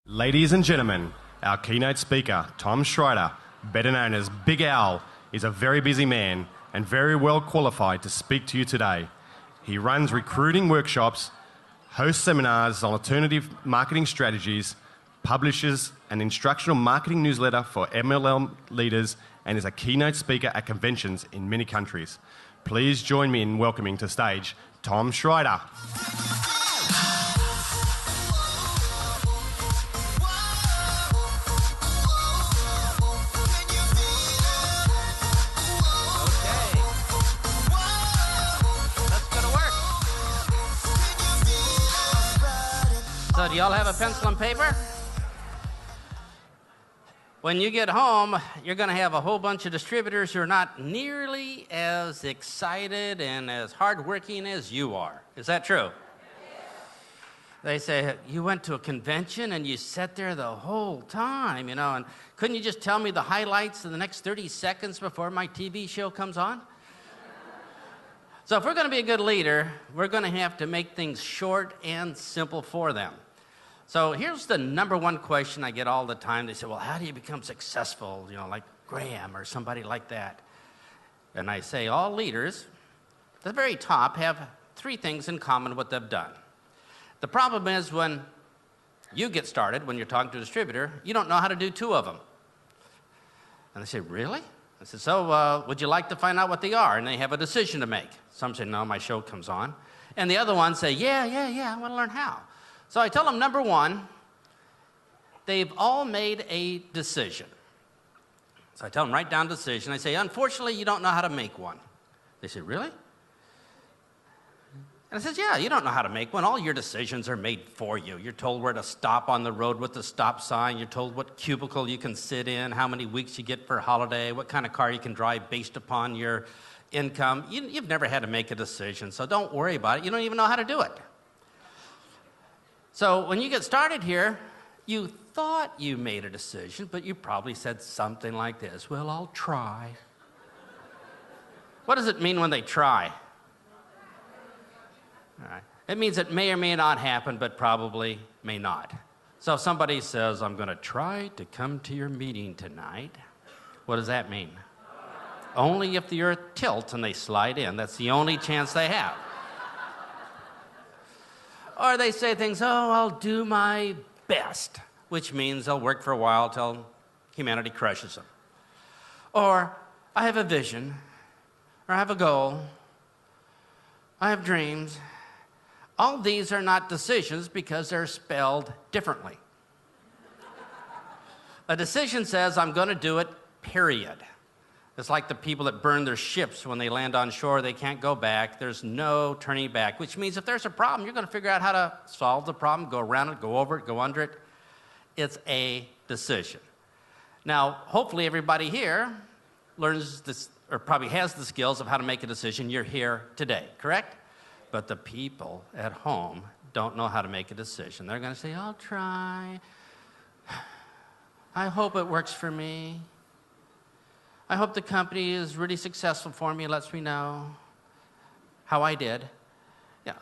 Ladies and gentlemen, our keynote speaker, Tom Schreider, better known as Big Al, is a very busy man and very well qualified to speak to you today. He runs recruiting workshops, hosts seminars on alternative marketing strategies, publishes an instructional marketing newsletter for MLM leaders, and is a keynote speaker at conventions in many countries. Please join me in welcoming to stage Tom Schreider. So do y'all have a pencil and paper? When you get home, you're going to have a whole bunch of distributors who are not nearly as excited and as hardworking as you are. Is that true? They say, you went to a convention and you sat there the whole time, and couldn't you just tell me the highlights in the next 30 seconds before my TV show comes on? So if we're going to be a good leader, we're going to have to make things short and simple for them. So here's the number one question I get all the time. They say, well, how do you become successful, like Graham or somebody like that? And I say, all leaders at the very top have three things in common what they've done. The problem is when you get started, when you're talking to a distributor, you don't know how to do two of them. And they say, really? I said, so would you like to find out what they are? And they have a decision to make. Some say, no, my show comes on. And the other ones say, yeah, I want to learn how. So I tell them, number one, they've all made a decision. So I tell them, write down decision. I say, unfortunately, you don't know how to make one. They say, really? And I says, yeah, you don't know how to make one. All your decisions are made for you. You're told where to stop on the road with the stop sign. You're told what cubicle you can sit in, how many weeks you get for a holiday, what kind of car you can drive based upon your income. You've never had to make a decision, so don't worry about it. You don't even know how to do it. So when you get started here, you thought you made a decision, but you probably said something like this, well, I'll try. What does it mean when they try? All right. It means it may or may not happen, but probably may not. So if somebody says, I'm going to try to come to your meeting tonight, what does that mean? Only if the earth tilts and they slide in. That's the only chance they have. Or they say things, oh, I'll do my best, which means they'll work for a while till humanity crushes them. Or I have a vision, or I have a goal, I have dreams. All these are not decisions because they're spelled differently. A decision says, I'm going to do it, period. It's like the people that burn their ships when they land on shore. They can't go back. There's no turning back, which means if there's a problem, you're going to figure out how to solve the problem, go around it, go over it, go under it. It's a decision. Now, hopefully everybody here learns this, or probably has the skills of how to make a decision. You're here today, correct? But the people at home don't know how to make a decision. They're going to say, I'll try. I hope it works for me. I hope the company is really successful for me, lets me know how I did. Yeah,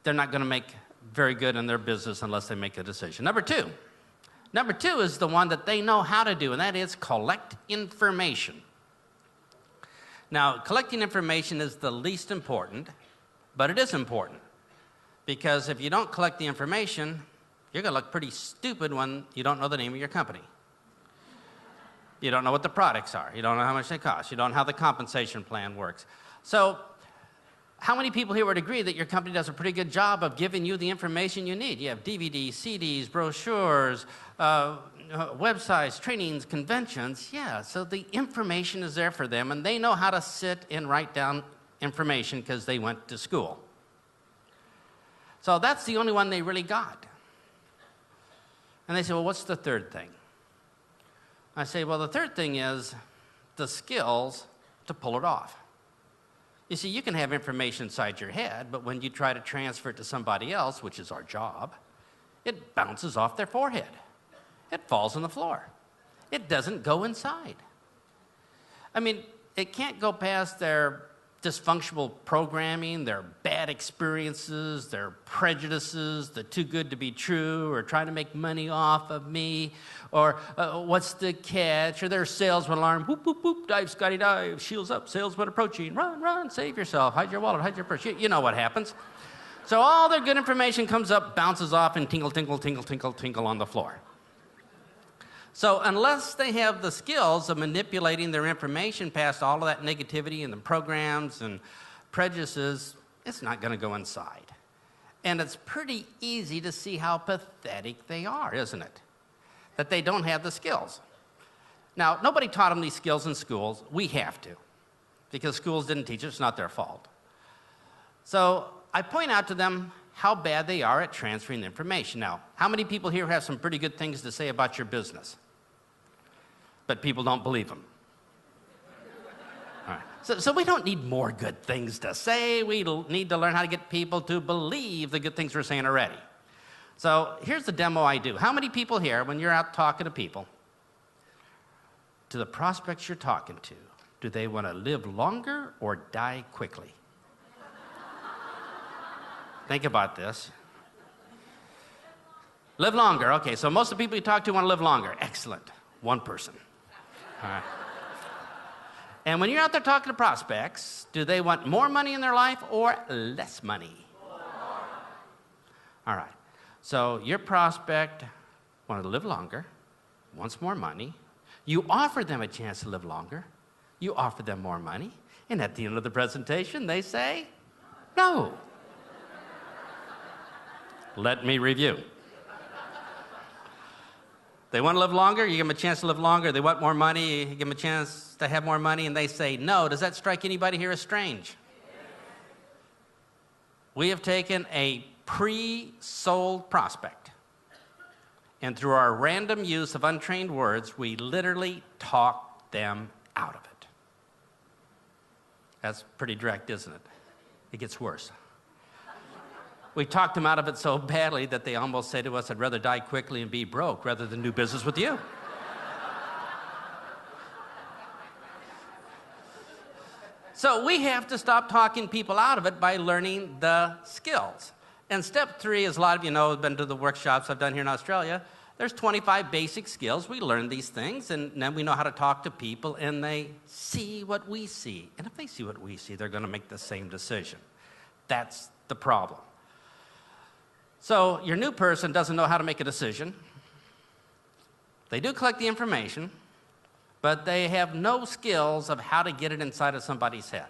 they're not going to make very good in their business unless they make a decision. Number two is the one that they know how to do, and that is collect information. Now, collecting information is the least important, but it is important, because if you don't collect the information, you're going to look pretty stupid when you don't know the name of your company. You don't know what the products are. You don't know how much they cost. You don't know how the compensation plan works. So how many people here would agree that your company does a pretty good job of giving you the information you need? You have DVDs, CDs, brochures, websites, trainings, conventions. Yeah, so the information is there for them, and they know how to sit and write down information because they went to school. So that's the only one they really got. And they say, well, what's the third thing? I say, well, the third thing is the skills to pull it off. You see, you can have information inside your head, but when you try to transfer it to somebody else, which is our job, it bounces off their forehead. It falls on the floor. It doesn't go inside. I mean, it can't go past their dysfunctional programming, their bad experiences, their prejudices, the too good to be true, or trying to make money off of me, or what's the catch, or their salesman alarm, whoop, whoop, whoop, dive, Scotty, dive, shields up, salesman approaching, run, run, save yourself, hide your wallet, hide your purse. You know what happens. So all their good information comes up, bounces off, and tinkle, tinkle, tinkle, tinkle, tinkle on the floor. So unless they have the skills of manipulating their information past all of that negativity and the programs and prejudices, it's not going to go inside. And it's pretty easy to see how pathetic they are, isn't it? That they don't have the skills. Now, nobody taught them these skills in schools. We have to, because schools didn't teach it. It's not their fault. So I point out to them how bad they are at transferring the information. Now, how many people here have some pretty good things to say about your business? But people don't believe them. All right. So we don't need more good things to say. We need to learn how to get people to believe the good things we're saying already. So here's the demo I do. How many people here, when you're out talking to people, to the prospects you're talking to, do they want to live longer or die quickly? Think about this. Live longer. Okay, so most of the people you talk to want to live longer. Excellent. One person. All right. And when you're out there talking to prospects, do they want more money in their life or less money? All right. So your prospect wanted to live longer, wants more money. You offer them a chance to live longer. You offer them more money. And at the end of the presentation, they say, no. Let me review. They want to live longer, you give them a chance to live longer. They want more money, you give them a chance to have more money, and they say no. Does that strike anybody here as strange? We have taken a pre-sold prospect, and through our random use of untrained words, we literally talk them out of it. That's pretty direct, isn't it? It gets worse. We talked them out of it so badly that they almost say to us, I'd rather die quickly and be broke rather than do business with you. So we have to stop talking people out of it by learning the skills. And step 3, as a lot of you know, have been to the workshops I've done here in Australia, there's 25 basic skills. We learn these things, and then we know how to talk to people, and they see what we see. And if they see what we see, they're going to make the same decision. That's the problem. So your new person doesn't know how to make a decision. They do collect the information, but they have no skills of how to get it inside of somebody's head.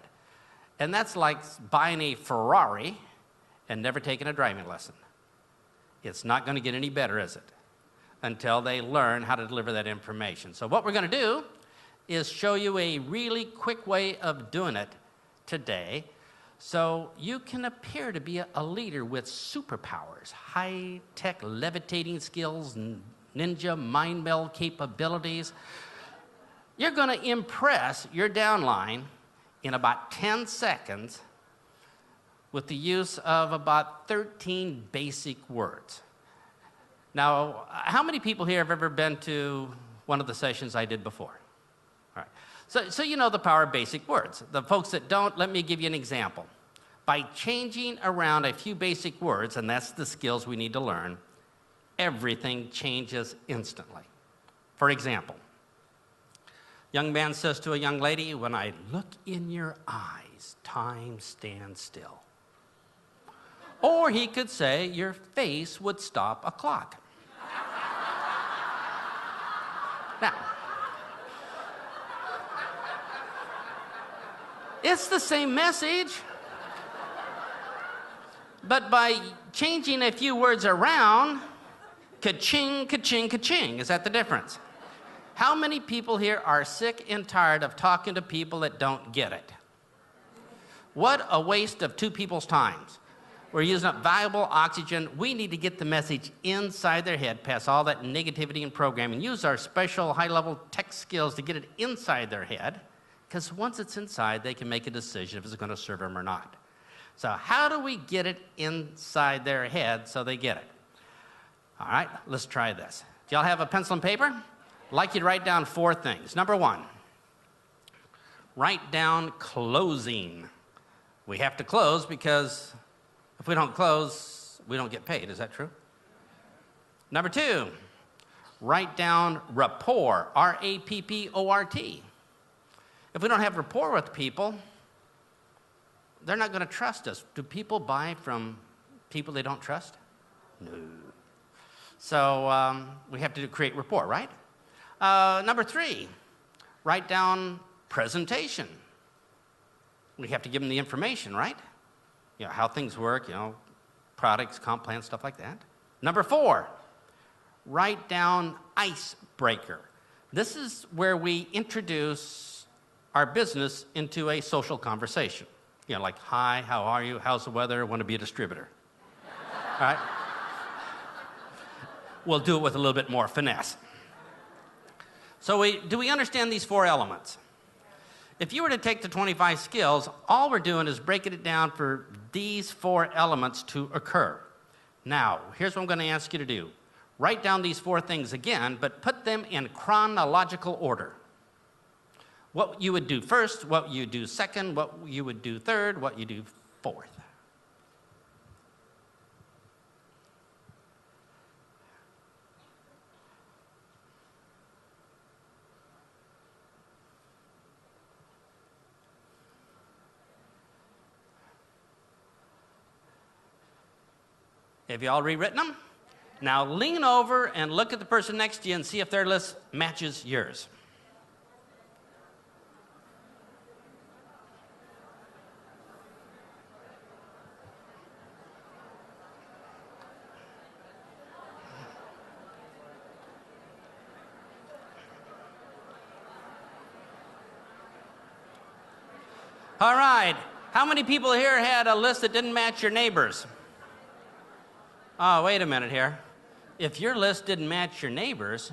And that's like buying a Ferrari and never taking a driving lesson. It's not going to get any better, is it? Until they learn how to deliver that information. So what we're going to do is show you a really quick way of doing it today, so you can appear to be a leader with superpowers, high-tech levitating skills, ninja mind meld capabilities. You're going to impress your downline in about 10 seconds with the use of about 13 basic words. Now, how many people here have ever been to one of the sessions I did before? All right. So you know the power of basic words. The folks that don't, let me give you an example. By changing around a few basic words, and that's the skills we need to learn, everything changes instantly. For example, young man says to a young lady, when I look in your eyes, time stands still. Or he could say, your face would stop a clock. Now, it's the same message, but by changing a few words around, ka-ching, ka-ching, ka-ching. Is that the difference? How many people here are sick and tired of talking to people that don't get it? What a waste of two people's times. We're using up valuable oxygen. We need to get the message inside their head, past all that negativity and programming, use our special high-level tech skills to get it inside their head, because once it's inside, they can make a decision if it's going to serve them or not. So how do we get it inside their head so they get it? All right, let's try this. Do y'all have a pencil and paper? I'd like you to write down 4 things. Number 1, write down closing. We have to close because if we don't close, we don't get paid. Is that true? Number 2, write down rapport, R-A-P-P-O-R-T. If we don't have rapport with people, they're not going to trust us. Do people buy from people they don't trust? No. So we have to create rapport, right? Number 3, write down presentation. We have to give them the information, right? You know, how things work, you know, products, comp plans, stuff like that. Number 4, write down icebreaker. This is where we introduce our business into a social conversation. You know, like, hi, how are you? How's the weather? Want to be a distributor. All right? We'll do it with a little bit more finesse. So do we understand these 4 elements? If you were to take the 25 skills, all we're doing is breaking it down for these 4 elements to occur. Now, here's what I'm going to ask you to do. Write down these 4 things again, but put them in chronological order. What you would do first, what you do second, what you would do third, what you do fourth. Have you all rewritten them? Now lean over and look at the person next to you and see if their list matches yours. All right, how many people here had a list that didn't match your neighbor's? Oh, wait a minute here. If your list didn't match your neighbor's,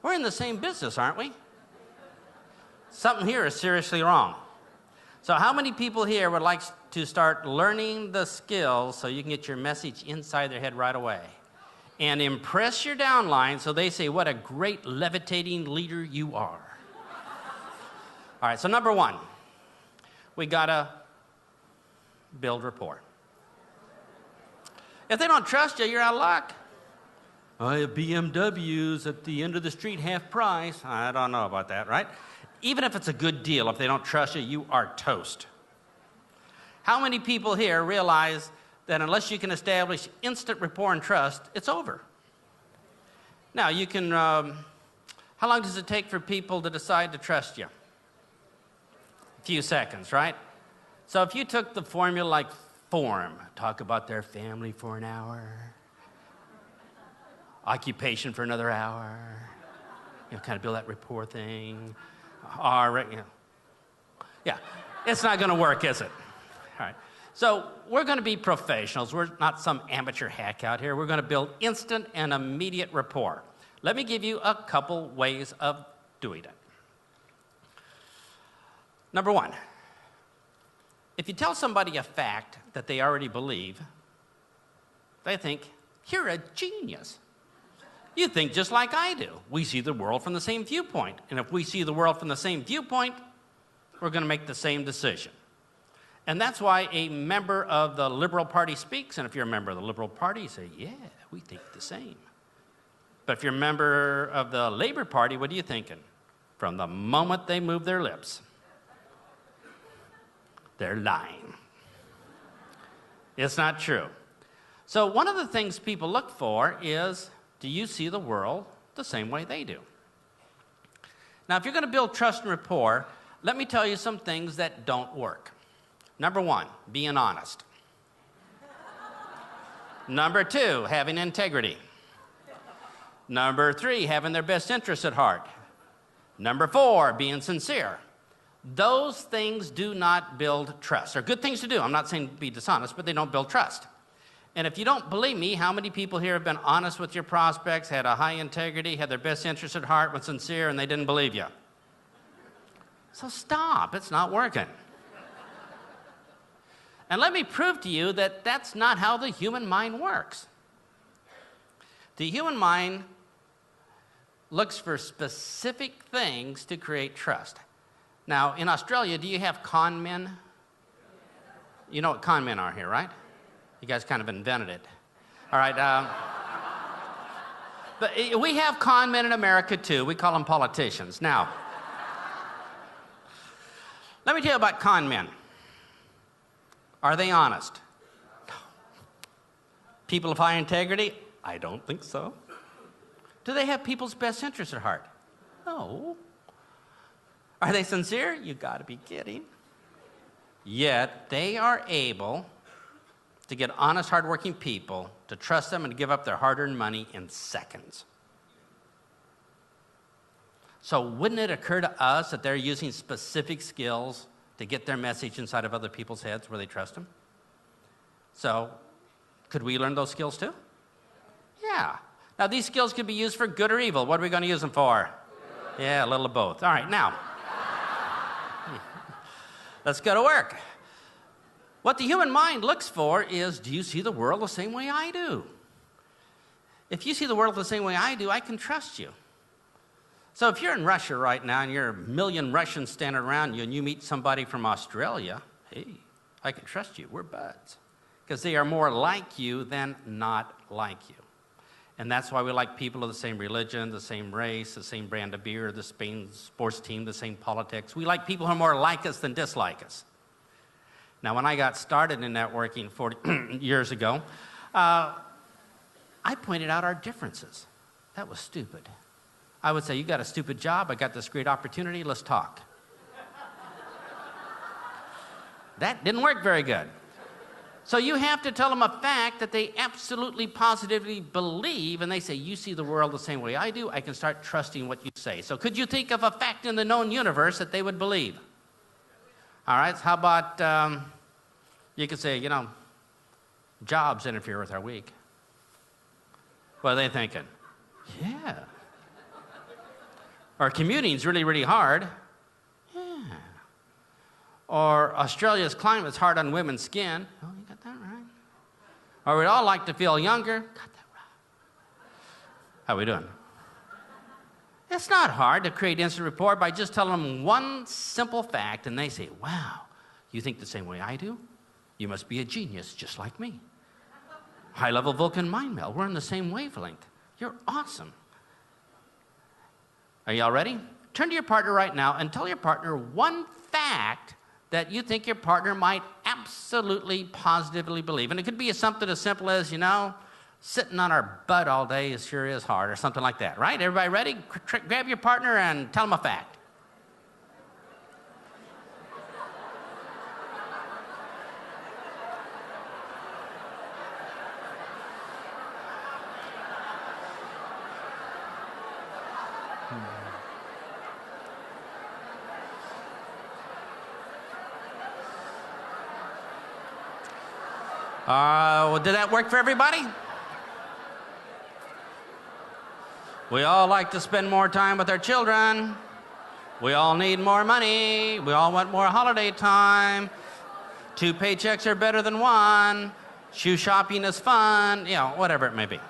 we're in the same business, aren't we? Something here is seriously wrong. So how many people here would like to start learning the skills so you can get your message inside their head right away? And impress your downline so they say, what a great levitating leader you are. All right, so number 1, we gotta build rapport. If they don't trust you, you're out of luck. I have BMWs at the end of the street, half price. I don't know about that, right? Even if it's a good deal, if they don't trust you, you are toast. How many people here realize that unless you can establish instant rapport and trust, it's over? Now, you can, how long does it take for people to decide to trust you? A few seconds, right? So if you took the formula like form, talk about their family for an hour, occupation for another hour, you know, kind of build that rapport thing. All right, you know. Yeah, it's not going to work, is it? All right. So we're going to be professionals. We're not some amateur hack out here. We're going to build instant and immediate rapport. Let me give you a couple ways of doing it. Number 1, if you tell somebody a fact that they already believe, they think, you're a genius. You think just like I do. We see the world from the same viewpoint. And if we see the world from the same viewpoint, we're going to make the same decision. And that's why a member of the Liberal Party speaks. And if you're a member of the Liberal Party, you say, yeah, we think the same. But if you're a member of the Labor Party, what are you thinking? From the moment they move their lips, they're lying. It's not true. So one of the things people look for is, do you see the world the same way they do? Now, if you're going to build trust and rapport, let me tell you some things that don't work. Number 1, being honest. Number 2, having integrity. Number 3, having their best interests at heart. Number 4, being sincere. Those things do not build trust. They're good things to do. I'm not saying be dishonest, but they don't build trust. And if you don't believe me, how many people here have been honest with your prospects, had a high integrity, had their best interest at heart, were sincere, and they didn't believe you? So stop. It's not working. And let me prove to you that that's not how the human mind works. The human mind looks for specific things to create trust. Now, in Australia, do you have con men? You know what con men are here, right? You guys kind of invented it. All right. But we have con men in America, too. We call them politicians. Now, let me tell you about con men. Are they honest? No. People of high integrity? I don't think so. Do they have people's best interests at heart? No. Are they sincere? You got to be kidding. Yet they are able to get honest, hardworking people to trust them and give up their hard-earned money in seconds. So wouldn't it occur to us that they're using specific skills to get their message inside of other people's heads where they trust them? So could we learn those skills too? Yeah. Now, these skills could be used for good or evil. What are we going to use them for? Yeah, a little of both. All right, now, let's go to work. What the human mind looks for is, do you see the world the same way I do? If you see the world the same way I do, I can trust you. So if you're in Russia right now and you're a million Russians standing around you and you meet somebody from Australia, hey, I can trust you. We're buds. Because they are more like you than not like you. And that's why we like people of the same religion, the same race, the same brand of beer, the same sports team, the same politics. We like people who are more like us than dislike us. Now, when I got started in networking 40 years ago, I pointed out our differences. That was stupid. I would say, you got a stupid job, I got this great opportunity, let's talk. That didn't work very good. So you have to tell them a fact that they absolutely positively believe, and they say, you see the world the same way I do, I can start trusting what you say. So could you think of a fact in the known universe that they would believe? All right, so how about, you could say, you know, jobs interfere with our week. What are they thinking? Yeah. Or commuting's really, really hard. Yeah. Or Australia's climate's hard on women's skin. Oh, you got that right. Or we'd all like to feel younger. Got that right. How we doing? It's not hard to create instant rapport by just telling them one simple fact, and they say, wow, you think the same way I do? You must be a genius just like me. High-level Vulcan mind meld. We're on the same wavelength. You're awesome. Are y'all ready? Turn to your partner right now and tell your partner one fact that you think your partner might absolutely, positively believe. And it could be something as simple as, you know, sitting on our butt all day sure is hard, or something like that, right? Everybody ready? Grab your partner and tell them a fact. Did that work for everybody? We all like to spend more time with our children. We all need more money. We all want more holiday time. 2 paychecks are better than 1. Shoe shopping is fun. You know, whatever it may be.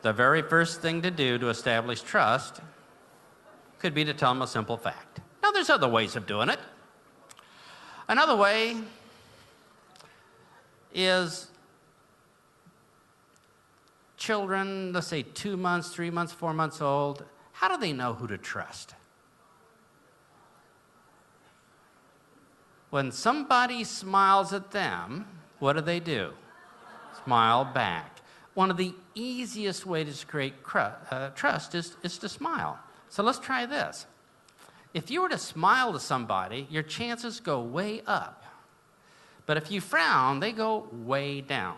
The very first thing to do to establish trust could be to tell them a simple fact. Now, there's other ways of doing it. Another way is children, let's say 2 months, 3 months, 4 months old. How do they know who to trust? When somebody smiles at them, what do? Smile back. One of the easiest ways to create trust is to smile. So let's try this. If you were to smile to somebody, your chances go way up. But if you frown, they go way down.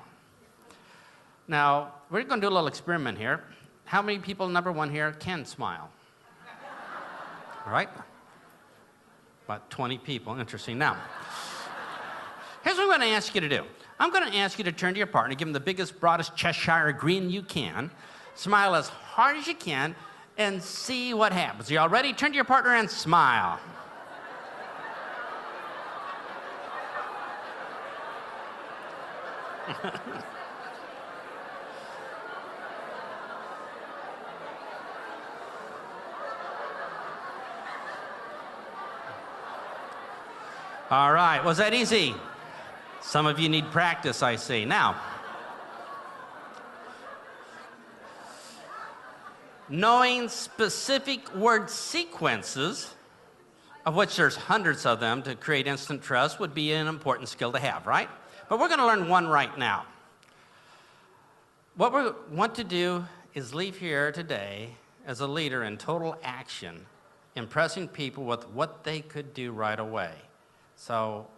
Now, we're going to do a little experiment here. How many people, number one here, can smile? All right? About 20 people. Interesting. Now, here's what I'm going to ask you to do. I'm going to ask you to turn to your partner, give them the biggest, broadest Cheshire grin you can, smile as hard as you can, and see what happens. Are you all ready? Turn to your partner and smile. All right, was that easy? Some of you need practice, I see. Now, knowing specific word sequences, of which there's hundreds of them to create instant trust, would be an important skill to have, right? But we're going to learn one right now. What we want to do is leave here today as a leader in total action, impressing people with what they could do right away. So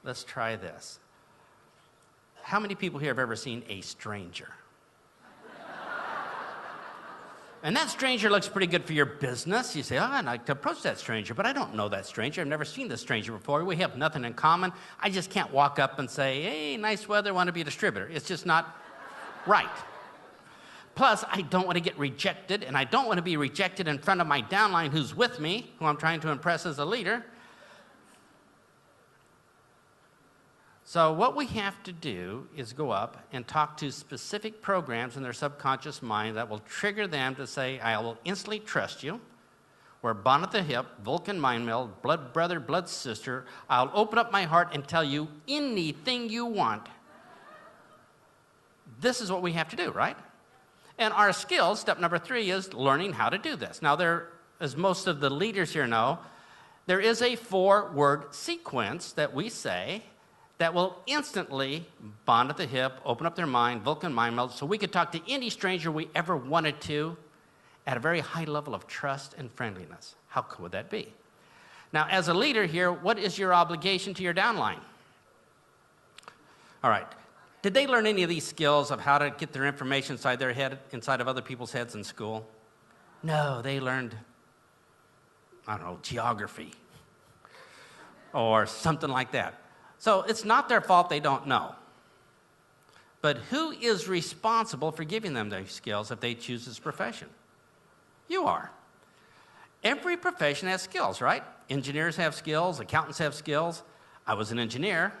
let's try this. How many people here have ever seen a stranger? And that stranger looks pretty good for your business. You say, oh, I'd like to approach that stranger, but I don't know that stranger. I've never seen this stranger before. We have nothing in common. I just can't walk up and say, hey, nice weather, want to be a distributor. It's just not right. Plus, I don't want to get rejected, and I don't want to be rejected in front of my downline who's with me, who I'm trying to impress as a leader. So what we have to do is go up and talk to specific programs in their subconscious mind that will trigger them to say, I will instantly trust you. We're bond at the hip, Vulcan mind meld, blood brother, blood sister. I'll open up my heart and tell you anything you want. This is what we have to do, right? And our skills, step number 3, is learning how to do this. Now, as most of the leaders here know, there is a 4-word sequence that we say that will instantly bond at the hip, open up their mind, Vulcan mind meld, so we could talk to any stranger we ever wanted to at a very high level of trust and friendliness. How cool would that be? Now, as a leader here, what is your obligation to your downline? All right. Did they learn any of these skills of how to get their information inside their head, inside of other people's heads in school? No, they learned, I don't know, geography or something like that. So it's not their fault they don't know. But who is responsible for giving them those skills if they choose this profession? You are. Every profession has skills, right? Engineers have skills, accountants have skills. I was an engineer.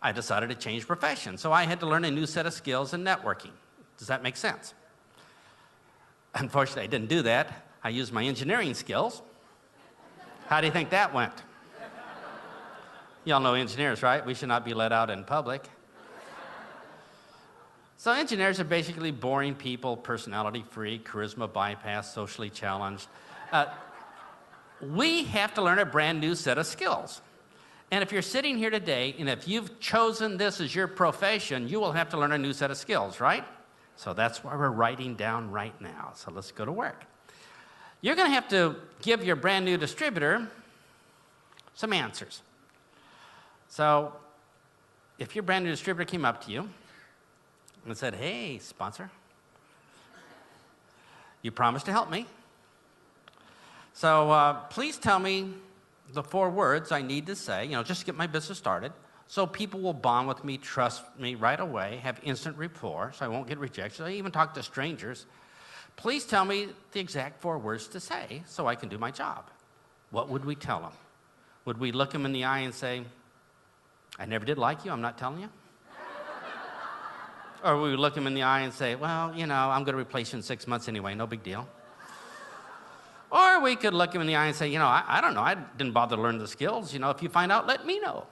I decided to change profession, so I had to learn a new set of skills in networking. Does that make sense? Unfortunately, I didn't do that. I used my engineering skills. How do you think that went? Y'all know engineers, right? We should not be let out in public. So engineers are basically boring people, personality-free, charisma bypass, socially challenged. We have to learn a brand new set of skills. And if you're sitting here today, and if you've chosen this as your profession, you will have to learn a new set of skills, right? So that's why we're writing down right now. So let's go to work. You're going to have to give your brand new distributor some answers. So if your brand new distributor came up to you and said, hey, sponsor, you promised to help me. So please tell me the 4 words I need to say, just to get my business started, so people will bond with me, trust me right away, have instant rapport, so I won't get rejected. So I even talk to strangers. Please tell me the exact 4 words to say so I can do my job. What would we tell them? Would we look them in the eye and say, I never did like you, I'm not telling you? Or we would look them in the eye and say, well, I'm going to replace you in 6 months anyway, no big deal. Or we could look him in the eye and say, I don't know, I didn't bother to learn the skills. If you find out, let me know.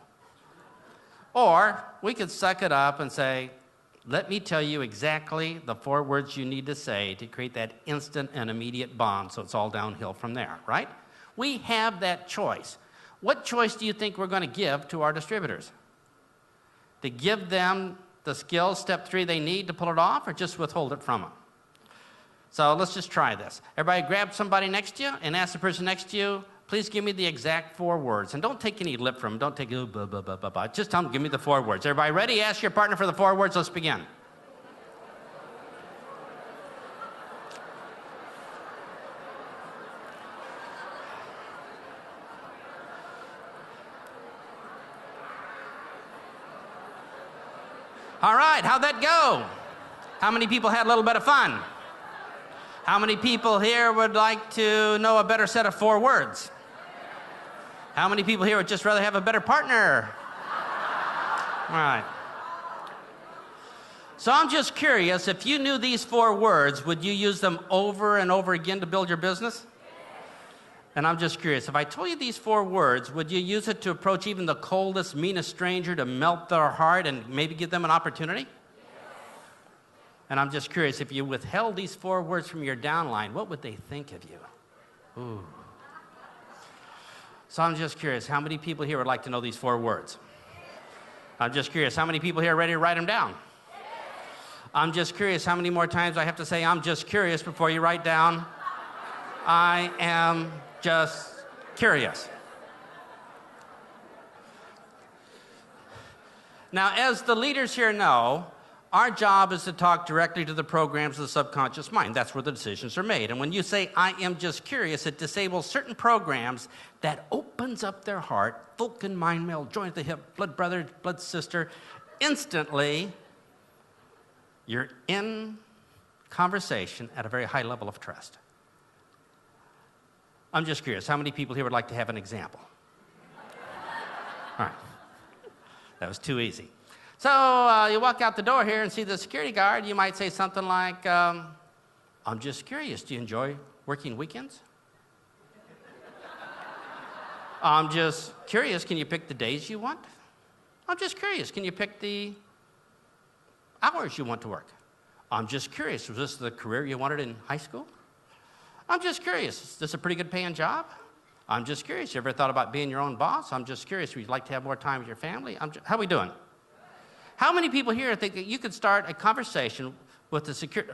Or we could suck it up and say, let me tell you exactly the 4 words you need to say to create that instant and immediate bond, so it's all downhill from there, right? We have that choice. What choice do you think we're going to give to our distributors? To give them the skills, step 3, they need to pull it off, or just withhold it from them? So let's just try this. Everybody grab somebody next to you and ask the person next to you, please give me the exact 4 words. And don't take any lip from them. Don't take, blah, blah, blah, blah, blah. Just tell them, give me the 4 words. Everybody ready? Ask your partner for the 4 words. Let's begin. All right, how'd that go? How many people had a little bit of fun? How many people here would like to know a better set of 4 words? How many people here would just rather have a better partner? All right. So I'm just curious, if you knew these 4 words, would you use them over and over again to build your business? And I'm just curious, if I told you these 4 words, would you use it to approach even the coldest, meanest stranger to melt their heart and maybe give them an opportunity? And I'm just curious, if you withheld these 4 words from your downline, what would they think of you? Ooh. So I'm just curious, how many people here would like to know these 4 words? I'm just curious, how many people here are ready to write them down? I'm just curious how many more times I have to say, I'm just curious, before you write down, I am just curious. Now, as the leaders here know, our job is to talk directly to the programs of the subconscious mind. That's where the decisions are made. And when you say, I am just curious, it disables certain programs that opens up their heart, Vulcan mind meld, joint at the hip, blood brother, blood sister. Instantly, you're in conversation at a very high level of trust. I'm just curious, how many people here would like to have an example? All right. That was too easy. So you walk out the door here and see the security guard. You might say something like, I'm just curious, do you enjoy working weekends? I'm just curious, can you pick the days you want? I'm just curious, can you pick the hours you want to work? I'm just curious, was this the career you wanted in high school? I'm just curious, is this a pretty good paying job? I'm just curious, you ever thought about being your own boss? I'm just curious, would you like to have more time with your family? How are we doing? How many people here think that you could start a conversation with the security,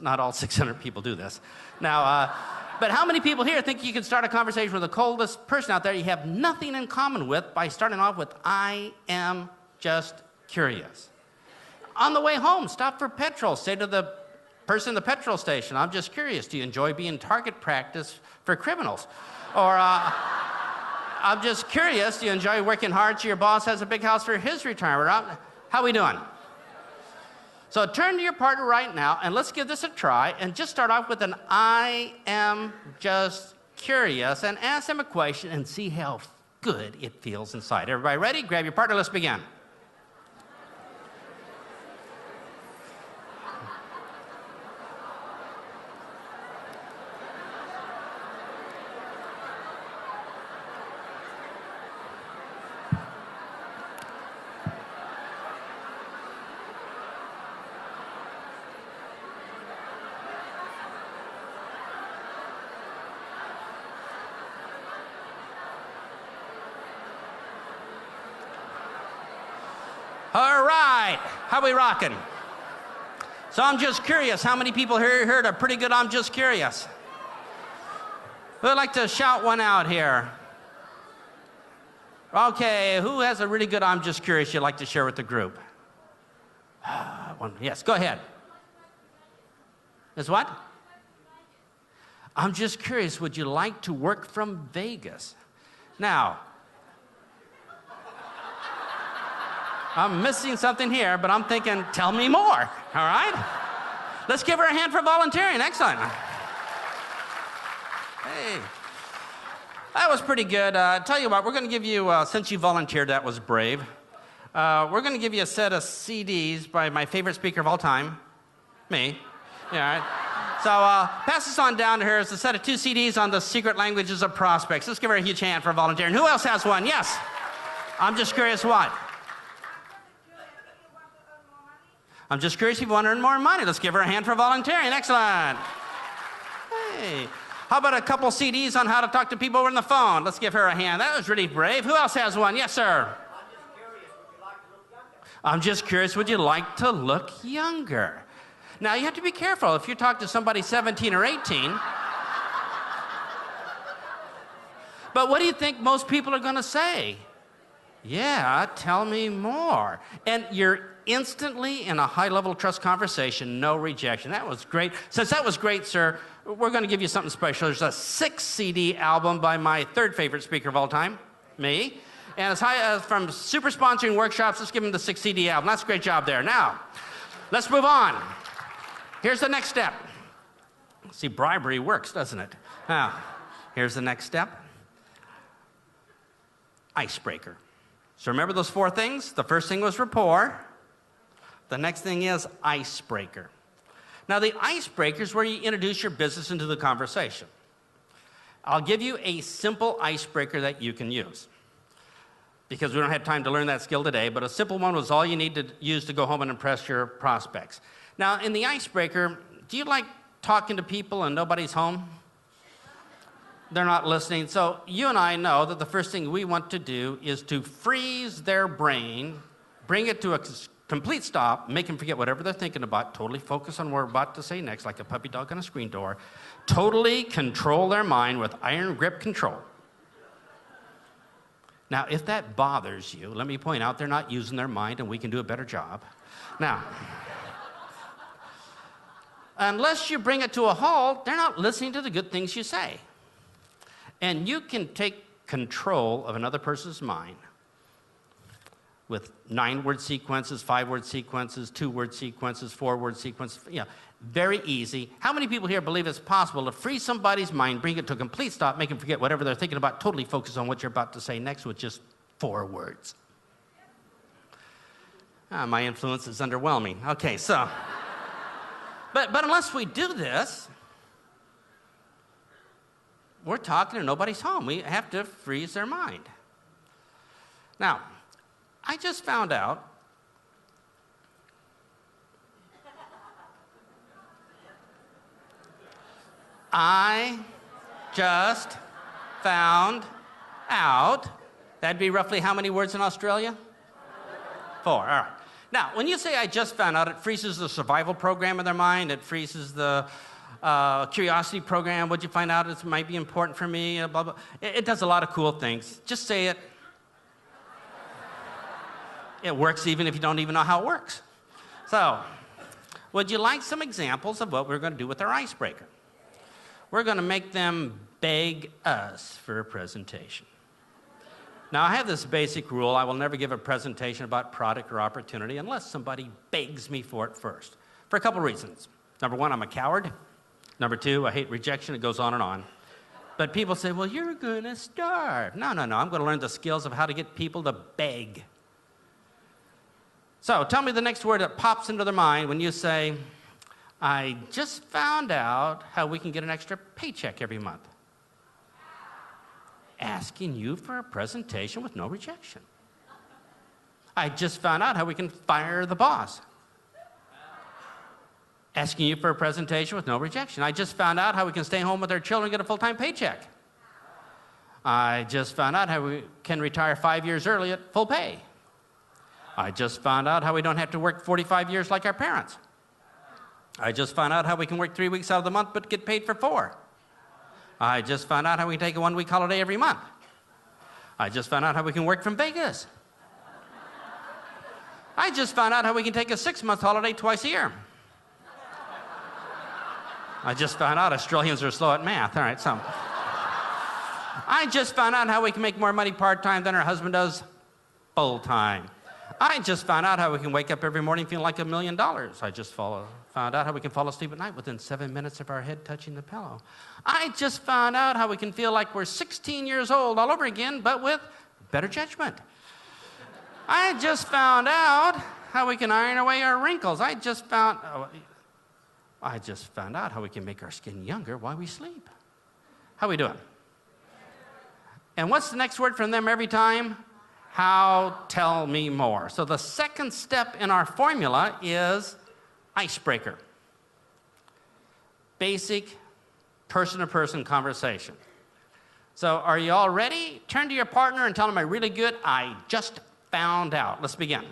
not all 600 people do this. Now, but how many people here think you could start a conversation with the coldest person out there you have nothing in common with by starting off with, I am just curious? On the way home, stop for petrol. Say to the person at the petrol station, I'm just curious, do you enjoy being target practice for criminals? Or, I'm just curious, do you enjoy working hard so your boss has a big house for his retirement? How are we doing? So turn to your partner right now, and let's give this a try, and just start off with an I am just curious, and ask them a question and see how good it feels inside. Everybody ready? Grab your partner, let's begin. All right, how we rocking? So I'm just curious, how many people here heard a pretty good I'm just curious? Who'd like to shout one out here? Okay, who has a really good I'm just curious you'd like to share with the group? One, yes, go ahead. Is what? I'm just curious, would you like to work from Vegas? Now, I'm missing something here, but I'm thinking, tell me more, all right? Let's give her a hand for volunteering. Excellent. Hey, that was pretty good. Tell you what, we're going to give you, since you volunteered, that was brave. We're going to give you a set of CDs by my favorite speaker of all time, me. Yeah, all right. So pass this on down to her. It's a set of 2 CDs on the secret languages of prospects. Let's give her a huge hand for volunteering. Who else has one? Yes. I'm just curious what? I'm just curious if you want to earn more money. Let's give her a hand for volunteering. Excellent. Hey. How about a couple CDs on how to talk to people over the phone? Let's give her a hand. That was really brave. Who else has one? Yes, sir. I'm just curious, would you like to look younger? Now, you have to be careful. If you talk to somebody 17 or 18, but what do you think most people are going to say? Yeah, tell me more. And you're instantly in a high-level trust conversation, no rejection. That was great. Since that was great, sir, we're going to give you something special. There's a 6-CD album by my 3rd favorite speaker of all time, me. And it's from Super Sponsoring Workshops. Let's give him the 6-CD album. That's a great job there. Now, let's move on. Here's the next step. See, bribery works, doesn't it? Now, here's the next step. Icebreaker. So remember those 4 things? The first thing was rapport. The next thing is icebreaker. Now, the icebreaker is where you introduce your business into the conversation. I'll give you a simple icebreaker that you can use, because we don't have time to learn that skill today, but a simple one was all you need to use to go home and impress your prospects. Now, in the icebreaker, do you like talking to people and nobody's home? They're not listening. So you and I know that the first thing we want to do is to freeze their brain, bring it to a complete stop, make them forget whatever they're thinking about, totally focus on what we're about to say next, like a puppy dog on a screen door, totally control their mind with iron grip control. Now, if that bothers you, let me point out they're not using their mind and we can do a better job. Now, unless you bring it to a halt, they're not listening to the good things you say. And you can take control of another person's mind with 9-word sequences, 5-word sequences, 2-word sequences, 4-word sequences. Very easy. How many people here believe it's possible to freeze somebody's mind, bring it to a complete stop, make them forget whatever they're thinking about, totally focus on what you're about to say next with just 4 words? My influence is underwhelming. Okay, so, but unless we do this, we're talking and nobody's home. We have to freeze their mind. Now, I just found out that'd be roughly how many words in Australia? 4, all right. Now, when you say I just found out, it freezes the survival program in their mind, it freezes the curiosity program. What'd you find out? It might be important for me, blah, blah. It does a lot of cool things. Just say it. It works even if you don't even know how it works. So, would you like some examples of what we're going to do with our icebreaker? We're going to make them beg us for a presentation. Now, I have this basic rule. I will never give a presentation about product or opportunity unless somebody begs me for it first, for a couple reasons. Number 1, I'm a coward. Number 2, I hate rejection. It goes on and on. But people say, well, you're going to starve. No. I'm going to learn the skills of how to get people to beg. So tell me the next word that pops into their mind when you say, I just found out how we can get an extra paycheck every month. Asking you for a presentation with no rejection. I just found out how we can fire the boss. Asking you for a presentation with no rejection. I just found out how we can stay home with our children and get a full-time paycheck. I just found out how we can retire 5 years early at full pay. I just found out how we don't have to work 45 years like our parents. I just found out how we can work 3 weeks out of the month but get paid for 4. I just found out how we can take a 1-week holiday every month. I just found out how we can work from Vegas. I just found out how we can take a 6-month holiday twice a year. I just found out Australians are slow at math. All right, so. I just found out how we can make more money part-time than our husband does full-time. I just found out how we can wake up every morning feeling like $1 million. I just found out how we can fall asleep at night within 7 minutes of our head touching the pillow. I just found out how we can feel like we're 16 years old all over again, but with better judgment. I just found out how we can iron away our wrinkles. I just found out how we can make our skin younger while we sleep. How we doing? And what's the next word from them every time? How, tell me more. So the second step in our formula is icebreaker. Basic person-to-person conversation. So are you all ready? Turn to your partner and tell them I'm really good. I just found out. Let's begin.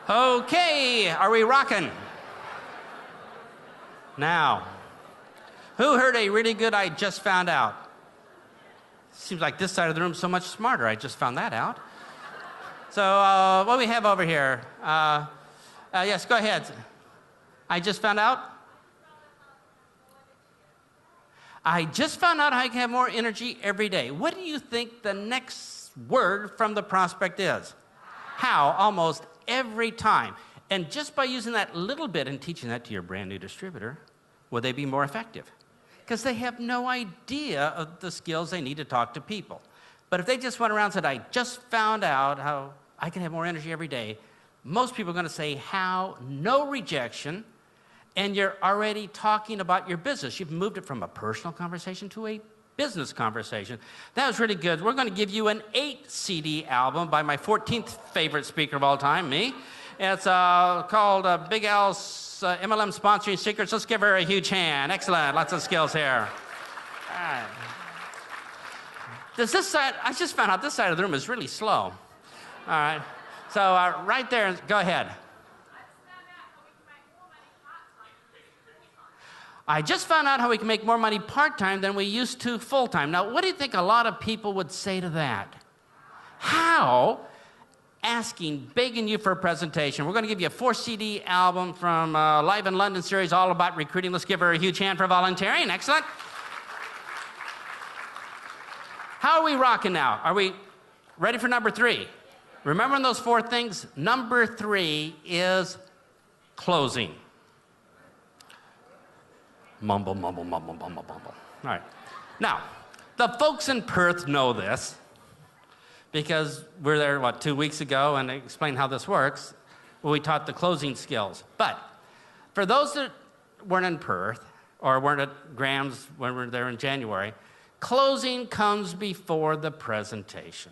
Okay, are we rocking? Now, who heard a really good I just found out? Seems like this side of the room is so much smarter. I just found that out. So what do we have over here? Yes, go ahead. I just found out? I just found out I can have more energy every day. What do you think the next word from the prospect is? How, almost every time. And just by using that little bit and teaching that to your brand new distributor, will they be more effective? Because they have no idea of the skills they need to talk to people. But if they just went around and said, I just found out how I can have more energy every day, most people are going to say how, no rejection, and you're already talking about your business. You've moved it from a personal conversation to a business conversation. That was really good. We're going to give you an 8-CD album by my 14th favorite speaker of all time, me. It's called Big Al's MLM Sponsoring Secrets. Let's give her a huge hand. Excellent. Lots of skills here. All right. Does this side, I just found out this side of the room is really slow. All right. So right there, go ahead. I just found out how we can make more money part-time than we used to full-time. Now, what do you think a lot of people would say to that? How? Asking, begging you for a presentation. We're going to give you a 4-CD album from Live in London series all about recruiting. Let's give her a huge hand for volunteering. Excellent. How are we rocking now? Are we ready for number 3? Remembering those 4 things? Number 3 is closing. Mumble, mumble, mumble, mumble, mumble. All right. Now, the folks in Perth know this because we're there, 2 weeks ago, and I explained how this works. Well, we taught the closing skills. But for those that weren't in Perth or weren't at Graham's when we were there in January, closing comes before the presentation.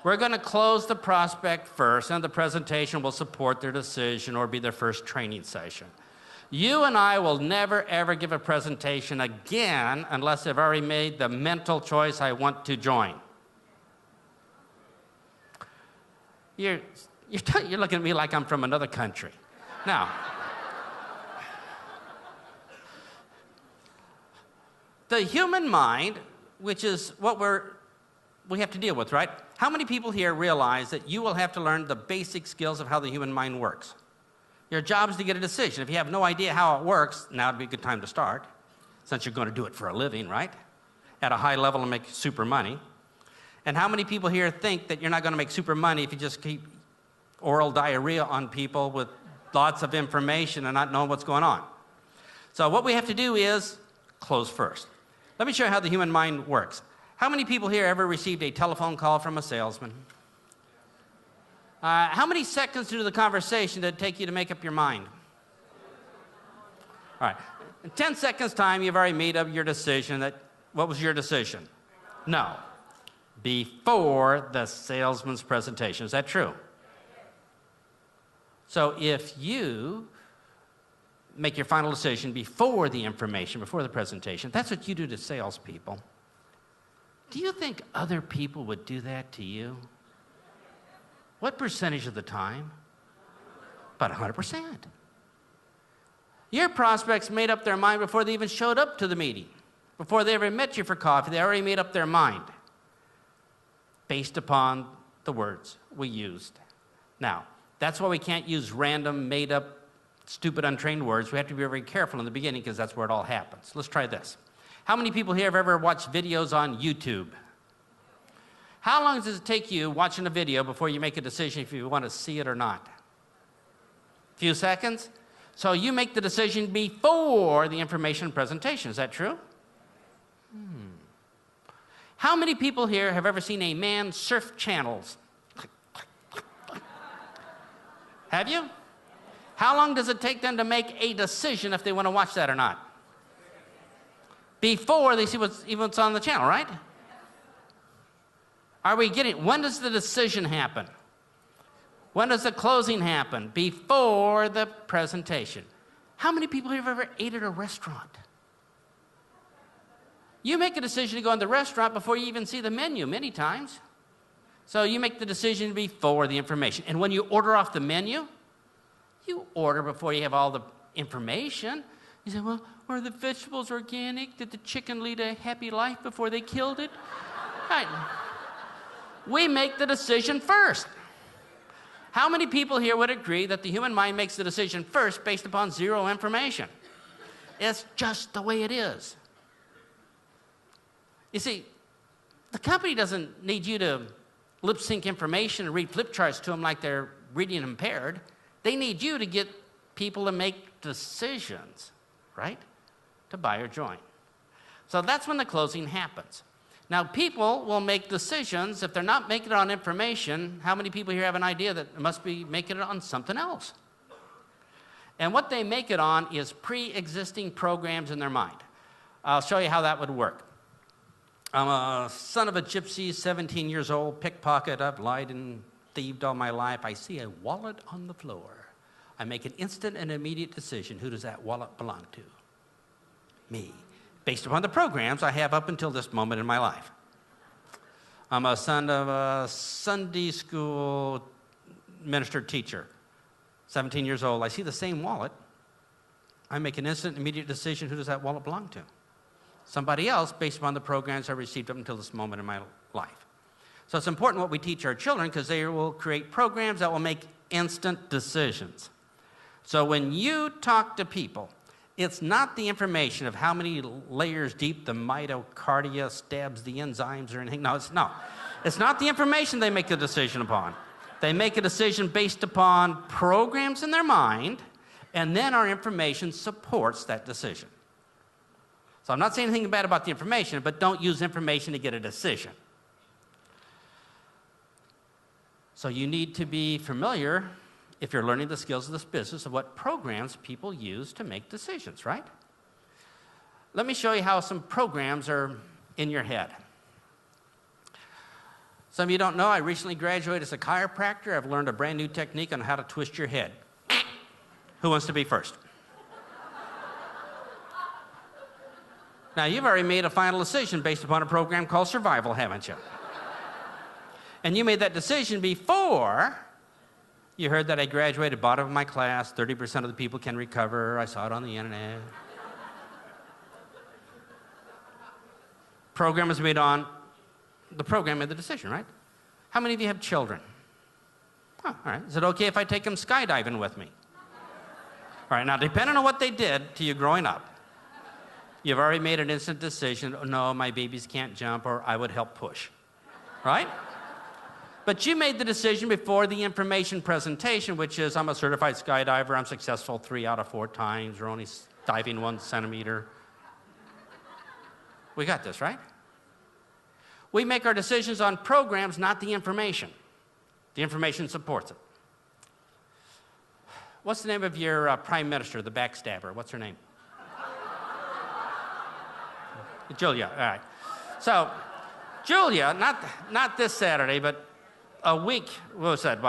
We're going to close the prospect first, and the presentation will support their decision or be their first training session. You and I will never, ever give a presentation again unless they've already made the mental choice, I want to join. You're looking at me like I'm from another country. Now, the human mind, which is what we have to deal with, right? How many people here realize that you will have to learn the basic skills of how the human mind works? Your job is to get a decision. If you have no idea how it works, now would be a good time to start, since you're going to do it for a living, right? At a high level and make super money. And how many people here think that you're not going to make super money if you just keep oral diarrhea on people with lots of information and not knowing what's going on? So what we have to do is close first. Let me show you how the human mind works. How many people here ever received a telephone call from a salesman? How many seconds into the conversation did it take you to make up your mind? All right. In 10 seconds' time, you've already made up your decision. What was your decision? No. Before the salesman's presentation. Is that true? So if you make your final decision before the information, before the presentation, that's what you do to salespeople. Do you think other people would do that to you? What percentage of the time? About 100%. Your prospects made up their mind before they even showed up to the meeting. Before they ever met you for coffee, they already made up their mind based upon the words we used. Now, that's why we can't use random, made-up, stupid, untrained words. We have to be very careful in the beginning because that's where it all happens. Let's try this. How many people here have ever watched videos on YouTube? How long does it take you watching a video before you make a decision if you want to see it or not? A few seconds? So you make the decision before the information presentation. Is that true? How many people here have ever seen a man surf channels? Have you? How long does it take them to make a decision if they want to watch that or not? Before they see what's on the channel, right? Are we getting, when does the decision happen? When does the closing happen? Before the presentation. How many people have ever ate at a restaurant? You make a decision to go in the restaurant before you even see the menu many times. So you make the decision before the information. And when you order off the menu, you order before you have all the information. You say, well, are the vegetables organic? Did the chicken lead a happy life before they killed it? Right. We make the decision first. How many people here would agree that the human mind makes the decision first based upon zero information? It's just the way it is. You see, the company doesn't need you to lip sync information and read flip charts to them like they're reading impaired. They need you to get people to make decisions, right? To buy or join. So that's when the closing happens. Now, people will make decisions. If they're not making it on information, how many people here have an idea that they must be making it on something else? And what they make it on is pre-existing programs in their mind. I'll show you how that would work. I'm a son of a gypsy, 17 years old, pickpocket. I've lied and thieved all my life. I see a wallet on the floor. I make an instant and immediate decision. Who does that wallet belong to? Me. Based upon the programs I have up until this moment in my life. I'm a son of a Sunday school minister teacher, 17 years old. I see the same wallet. I make an instant, immediate decision. Who does that wallet belong to? Somebody else, based upon the programs I received up until this moment in my life. So it's important what we teach our children, because they will create programs that will make instant decisions. So when you talk to people, it's not the information of how many layers deep the mitochondria stabs the enzymes or anything. No. It's not the information they make a decision upon. They make a decision based upon programs in their mind, and then our information supports that decision. So I'm not saying anything bad about the information, but don't use information to get a decision. So you need to be familiar, if you're learning the skills of this business, of what programs people use to make decisions, right? Let me show you how some programs are in your head. Some of you don't know, I recently graduated as a chiropractor. I've learned a brand new technique on how to twist your head. Who wants to be first? Now, you've already made a final decision based upon a program called survival, haven't you? And you made that decision before you heard that I graduated bottom of my class, 30% of the people can recover. I saw it on the internet. Program was made on, the program made the decision, right? How many of you have children? Oh, all right. Is it okay if I take them skydiving with me? All right, now depending on what they did to you growing up, you've already made an instant decision. Oh, no, my babies can't jump, or I would help push, right? But you made the decision before the information presentation, which is, I'm a certified skydiver, I'm successful 3 out of 4 times, we're only diving 1 centimeter. We got this, right? We make our decisions on programs, not the information. The information supports it. What's the name of your prime minister, the backstabber? What's her name? Julia, all right. So, Julia, not this Saturday, but a week, what was that,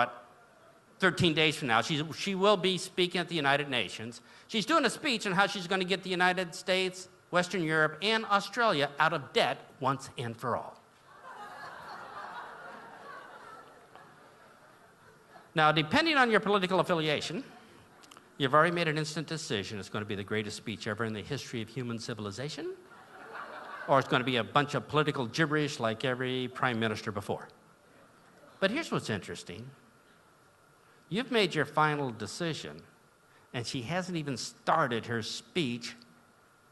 13 days from now, she will be speaking at the United Nations. She's doing a speech on how she's going to get the United States, Western Europe, and Australia out of debt once and for all. Now, depending on your political affiliation, you've already made an instant decision. It's going to be the greatest speech ever in the history of human civilization, or it's going to be a bunch of political gibberish like every prime minister before. But here's what's interesting. You've made your final decision, and she hasn't even started her speech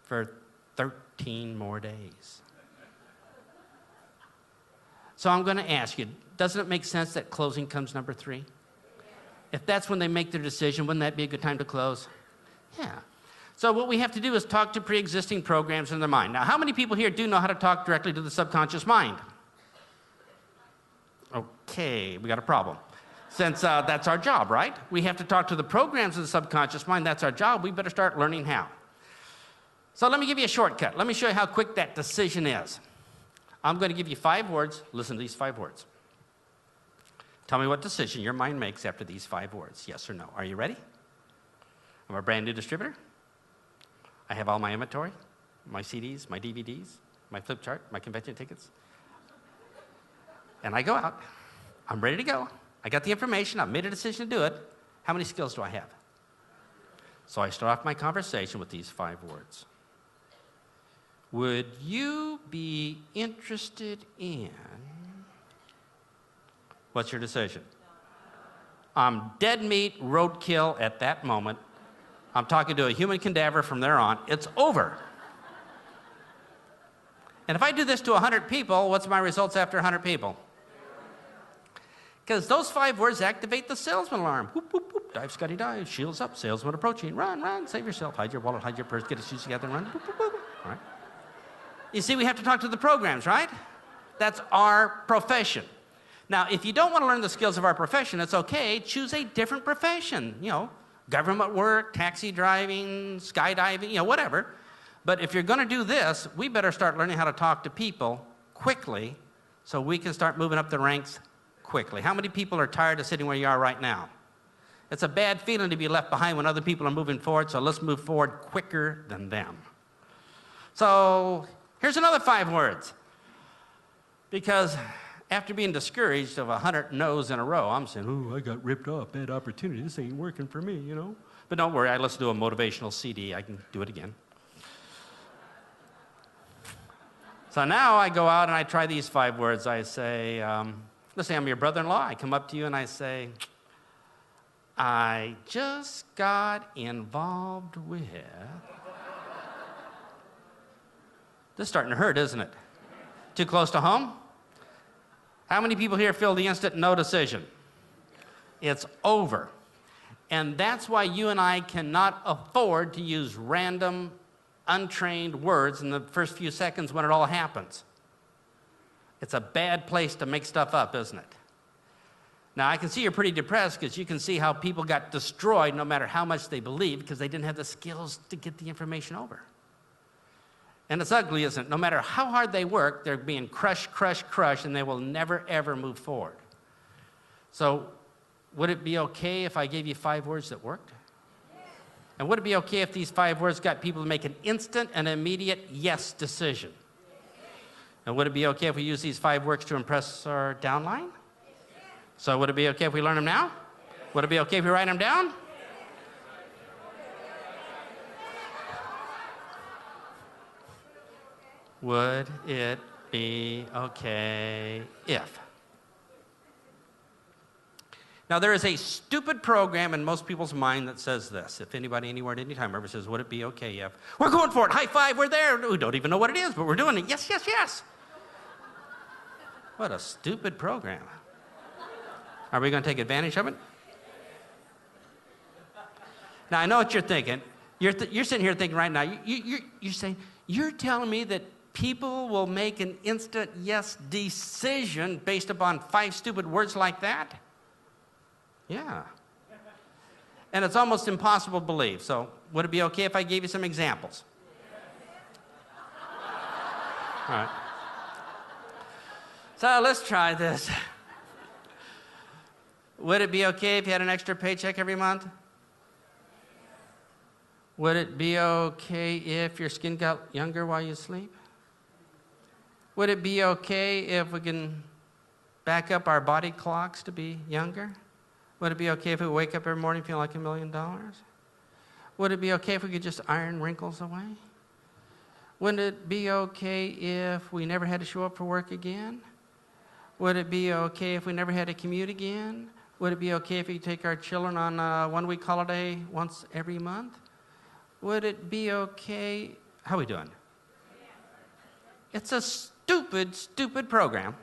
for 13 more days. So I'm going to ask you, doesn't it make sense that closing comes number 3? If that's when they make their decision, wouldn't that be a good time to close? Yeah. So what we have to do is talk to pre-existing programs in their mind. Now, how many people here do know how to talk directly to the subconscious mind? Okay, we got a problem. Since that's our job, right? We have to talk to the programs of the subconscious mind. That's our job. We better start learning how. So let me give you a shortcut. Let me show you how quick that decision is. I'm going to give you 5 words. Listen to these 5 words. Tell me what decision your mind makes after these 5 words. Yes or no. Are you ready? I'm a brand new distributor. I have all my inventory, my CDs, my DVDs, my flip chart, my convention tickets. And I go out. I'm ready to go. I got the information. I've made a decision to do it. How many skills do I have? So I start off my conversation with these 5 words. Would you be interested in... What's your decision? I'm dead meat, roadkill at that moment. I'm talking to a human cadaver from there on. It's over. And if I do this to 100 people, what's my results after 100 people? Because those 5 words activate the salesman alarm. Whoop, whoop, whoop. Dive, Scotty, dive. Shields up. Salesman approaching. Run, run. Save yourself. Hide your wallet. Hide your purse. Get your shoes together and run. Whoop, whoop, whoop. All right. You see, we have to talk to the programs, right? That's our profession. Now, if you don't want to learn the skills of our profession, it's okay. Choose a different profession. You know, government work, taxi driving, skydiving, you know, whatever. But if you're going to do this, we better start learning how to talk to people quickly so we can start moving up the ranks quickly. How many people are tired of sitting where you are right now? It's a bad feeling to be left behind when other people are moving forward, so let's move forward quicker than them. So here's another 5 words. Because after being discouraged of 100 no's in a row, I'm saying, oh, I got ripped off, bad opportunity. This ain't working for me, you know. But don't worry, I listen to a motivational CD. I can do it again. So now I go out and I try these 5 words. I say, let's say I'm your brother-in-law. I come up to you and I say, I just got involved with... This is starting to hurt, isn't it? Too close to home? How many people here feel the instant no decision? It's over. And that's why you and I cannot afford to use random, untrained words in the first few seconds when it all happens. It's a bad place to make stuff up, isn't it? Now, I can see you're pretty depressed because you can see how people got destroyed no matter how much they believed because they didn't have the skills to get the information over. And it's ugly, isn't it? No matter how hard they work, they're being crushed, crushed, crushed, and they will never, ever move forward. So would it be okay if I gave you 5 words that worked? And would it be okay if these 5 words got people to make an instant and immediate yes decision? And would it be okay if we use these 5 words to impress our downline? So would it be okay if we learn them now? Would it be okay if we write them down? Would it be okay if? Now, there is a stupid program in most people's mind that says this. If anybody, anywhere, at any time ever says, would it be okay if? We're going for it. High five. We're there. We don't even know what it is, but we're doing it. Yes, yes, yes. What a stupid program. Are we going to take advantage of it? Now, I know what you're thinking. You're sitting here thinking right now, you're saying, you're telling me that people will make an instant yes decision based upon 5 stupid words like that? Yeah. And it's almost impossible to believe. So would it be okay if I gave you some examples? All right. So let's try this. Would it be okay if you had an extra paycheck every month? Would it be okay if your skin got younger while you sleep? Would it be okay if we can back up our body clocks to be younger? Would it be okay if we wake up every morning feeling like $1 million? Would it be okay if we could just iron wrinkles away? Would it be okay if we never had to show up for work again? Would it be okay if we never had to commute again? Would it be okay if we take our children on a 1-week holiday once every month? Would it be okay? How are we doing? It's a stupid, stupid program.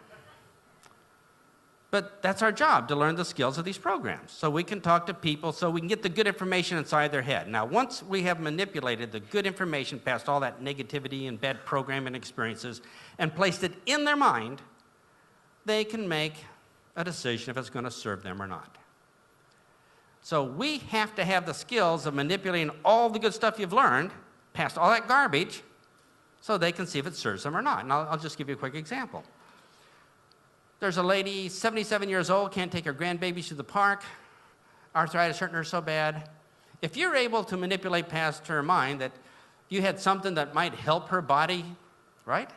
But that's our job, to learn the skills of these programs. So we can talk to people, so we can get the good information inside their head. Now, once we have manipulated the good information past all that negativity and bad programming experiences and placed it in their mind, they can make a decision if it's going to serve them or not. So we have to have the skills of manipulating all the good stuff you've learned past all that garbage so they can see if it serves them or not. And I'll just give you a quick example. There's a lady, 77 years old, can't take her grandbabies to the park. Arthritis hurting her so bad. If you're able to manipulate past her mind that you had something that might help her body, right?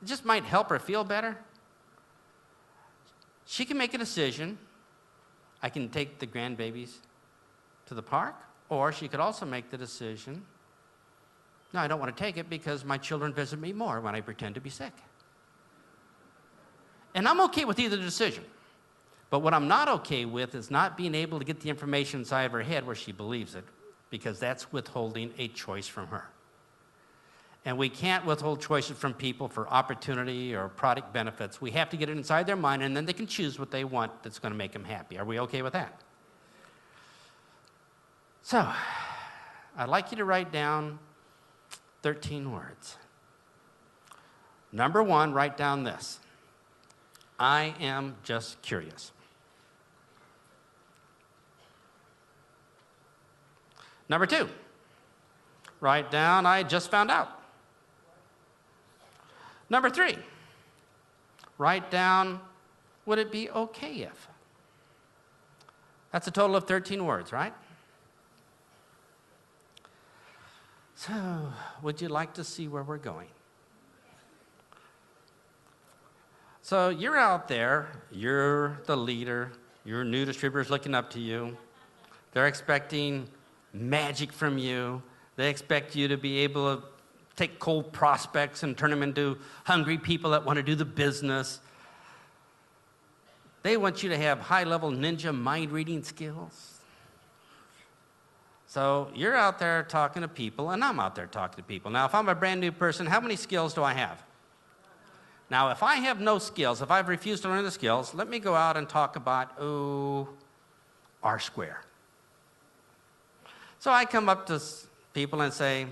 It just might help her feel better. She can make a decision. I can take the grandbabies to the park, Or she could also make the decision, no, I don't want to take it because my children visit me more when I pretend to be sick. And I'm okay with either decision. But what I'm not okay with is not being able to get the information inside of her head where she believes it, because that's withholding a choice from her. And we can't withhold choices from people for opportunity or product benefits. We have to get it inside their mind, and then they can choose what they want that's going to make them happy. Are we okay with that? So, I'd like you to write down 13 words. Number one, write down this. I am just curious. Number two, write down, I just found out. Number three, write down, would it be okay if? That's a total of 13 words, right? So, would you like to see where we're going? So, you're out there, you're the leader, your new distributor's looking up to you. They're expecting magic from you. They expect you to be able to take cold prospects and turn them into hungry people that want to do the business. They want you to have high-level ninja mind-reading skills. So you're out there talking to people, and I'm out there talking to people. Now, if I'm a brand new person, how many skills do I have? Now, if I have no skills, if I've refused to learn the skills, let me go out and talk about, R square. So I come up to people and say,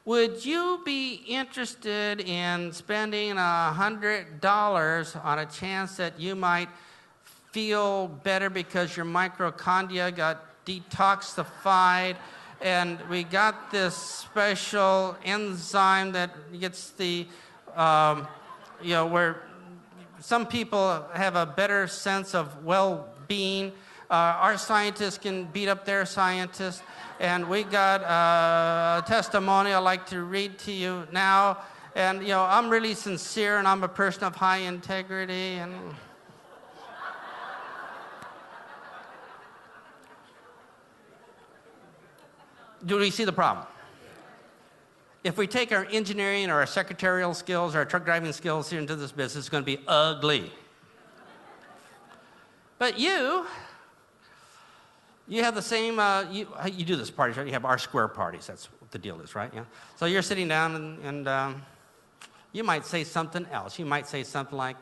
would you be interested in spending $100 on a chance that you might feel better because your mitochondria got detoxified, and we got this special enzyme that gets the, where some people have a better sense of well-being. Our scientists can beat up their scientists. And we got a testimony I'd like to read to you now. And, I'm really sincere, and I'm a person of high integrity. And do we see the problem? If we take our engineering or our secretarial skills or our truck driving skills here into this business, it's going to be ugly. But you have the same, you do this parties, right? You have R square parties. That's what the deal is, right? Yeah. So you're sitting down and you might say something else. You might say something like,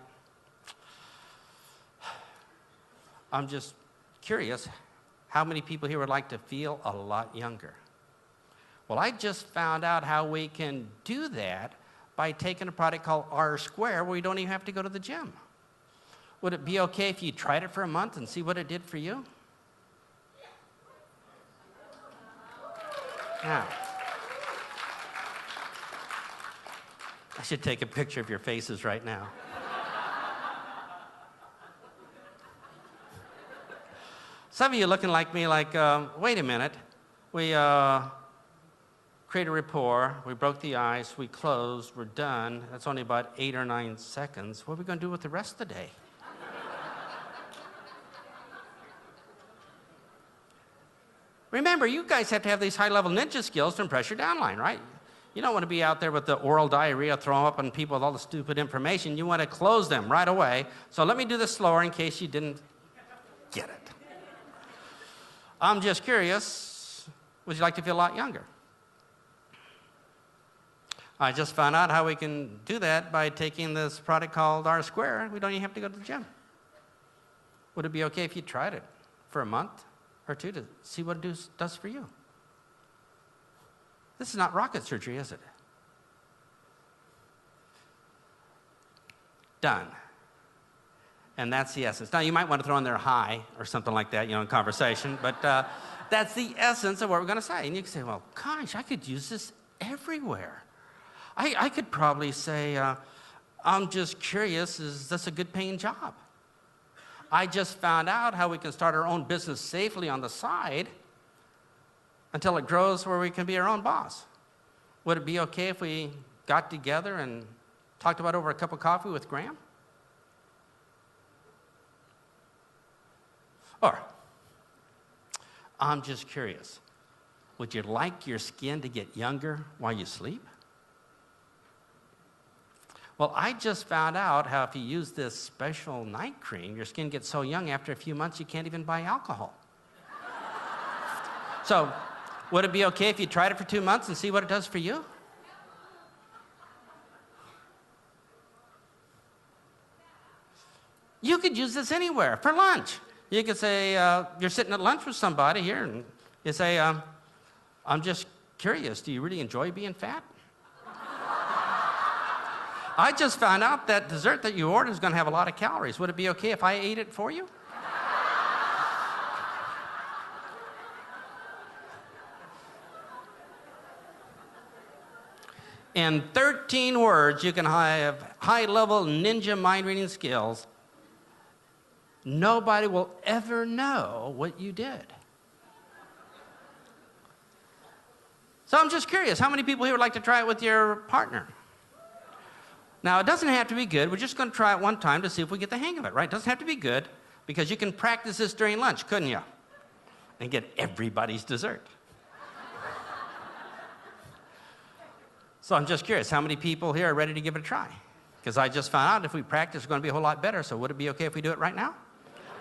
I'm just curious, how many people here would like to feel a lot younger? Well, I just found out how we can do that by taking a product called R square, where we don't even have to go to the gym. Would it be okay if you tried it for a month and see what it did for you? Now, I should take a picture of your faces right now. Some of you looking like me like, wait a minute. We created a rapport, we broke the ice, we closed, we're done. That's only about 8 or 9 seconds. What are we going to do with the rest of the day? Remember, you guys have to have these high-level ninja skills to impress your downline, right? You don't want to be out there with the oral diarrhea throwing up on people with all the stupid information. You want to close them right away. So let me do this slower in case you didn't get it. I'm just curious, would you like to feel a lot younger? I just found out how we can do that by taking this product called R square. We don't even have to go to the gym. Would it be okay if you tried it for a month or two to see what it does for you? This is not rocket surgery, is it? Done. And that's the essence. Now, you might want to throw in there hi or something like that, in conversation, but that's the essence of what we're going to say. And you can say, well, gosh, I could use this everywhere. I could probably say, I'm just curious, is this a good paying job? I just found out how we can start our own business safely on the side until it grows where we can be our own boss. Would it be okay if we got together and talked about over a cup of coffee with Graham? Or, I'm just curious. Would you like your skin to get younger while you sleep? Well, I just found out how if you use this special night cream, your skin gets so young after a few months you can't even buy alcohol. So, would it be okay if you tried it for 2 months and see what it does for you? You could use this anywhere, for lunch. You could say, you're sitting at lunch with somebody here, and you say, I'm just curious, do you really enjoy being fat? I just found out that dessert that you ordered is going to have a lot of calories. Would it be okay if I ate it for you? In 13 words, you can have high-level ninja mind-reading skills. Nobody will ever know what you did. So I'm just curious, how many people here would like to try it with your partner? Now, it doesn't have to be good. We're just going to try it one time to see if we get the hang of it, right? It doesn't have to be good, because you can practice this during lunch, couldn't you? And get everybody's dessert. So I'm just curious, how many people here are ready to give it a try? Because I just found out if we practice, it's going to be a whole lot better. So would it be okay if we do it right now?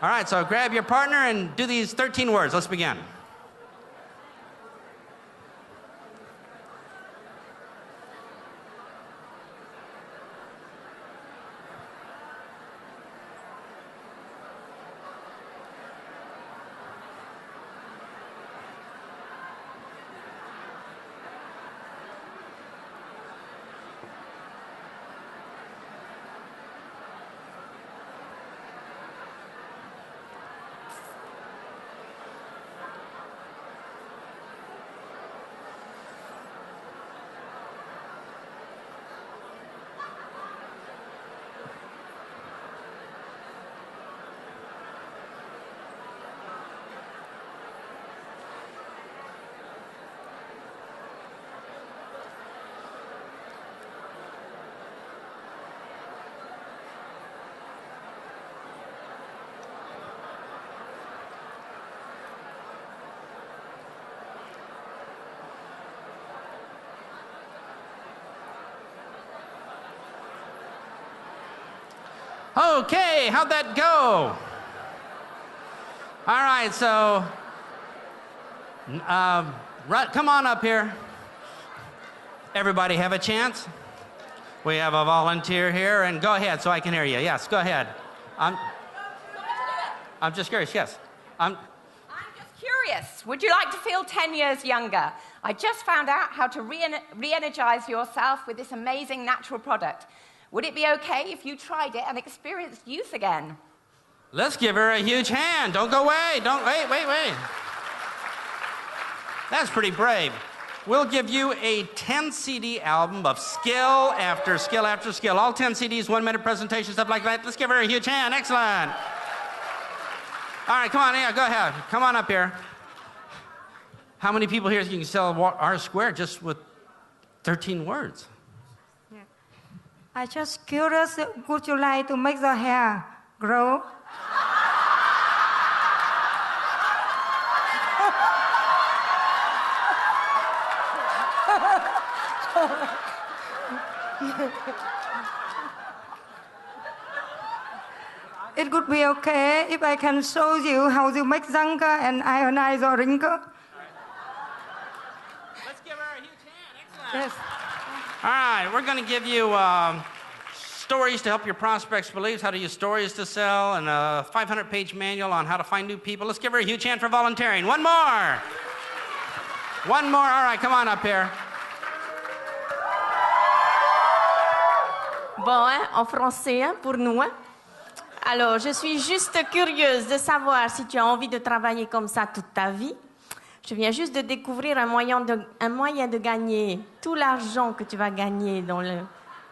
All right, so grab your partner and do these 13 words. Let's begin. Okay, how'd that go? All right, so come on up here. Everybody have a chance? We have a volunteer here, and go ahead so I can hear you. Yes, go ahead. I'm just curious, yes. I'm just curious. Would you like to feel 10 years younger? I just found out how to re-energize yourself with this amazing natural product. Would it be okay if you tried it and experienced youth again? Let's give her a huge hand. Don't go away. Don't wait. That's pretty brave. We'll give you a 10 CD album of skill after skill after skill. All 10 CDs, 1 minute presentation, stuff like that. Let's give her a huge hand. Excellent. All right, come on, yeah, go ahead. Come on up here. How many people here can sell R squared just with 13 words? I just curious, would you like to make the hair grow? It would be okay if I can show you how to make younger and ionize the wrinkle. Let's give her a huge hand. Excellent. Yes. All right, we're going to give you stories to help your prospects' beliefs, how to use stories to sell, and a 500-page manual on how to find new people. Let's give her a huge hand for volunteering. One more. One more. All right, come on up here. Bon, hein, en français, hein, pour nous. Hein. Alors, je suis juste curieuse de savoir si tu as envie de travailler comme ça toute ta vie. Je viens juste de découvrir un moyen de gagner tout l'argent que tu vas gagner dans